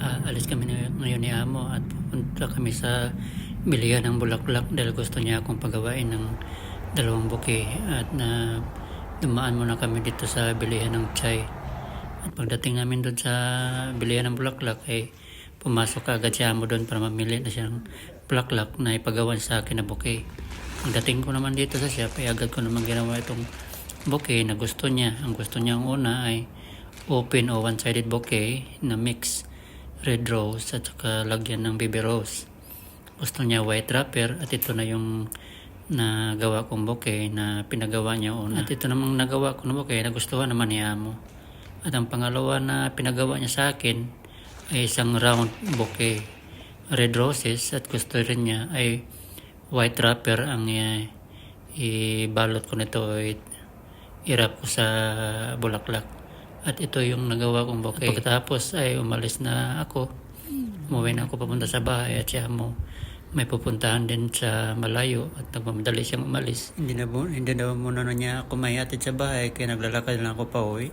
Alis kami ngayon ni amo at pupunta kami sa bilihan ng bulaklak dahil gusto niya akong pagawain ng 2 buke at dumaan muna kami dito sa bilihan ng chai. At pagdating namin doon sa bilihan ng bulaklak ay pumasok agad si amo doon para mamili na siya ng bulaklak na ipagawan sa akin na buke. Pagdating ko naman dito sa shop ay agad ko naman ginawa itong buke na gusto niya. Ang gusto niya ang una ay open o one-sided bouquet na mix red rose at saka lagyan ng baby rose. Gusto niya white wrapper at ito na yung nagawa kong bouquet na pinagawa niya una. At ito namang nagawa ko na bouquet na gustuhan naman ni amo. At ang pangalawa na pinagawa niya sa akin ay isang round bouquet red roses at gusto rin niya ay white wrapper ang ibalot ko nito i-wrap ko sa bulaklak. At ito yung nagawa kong bouquet. Pagkatapos ay umalis na ako. Umuwi na ako papunta sa bahay at siya mo may pupuntahan din sa malayo at nagmamadali siyang umalis. Hindi na muna na niya ako may hatid sa bahay kaya naglalakad na ako pa uwi.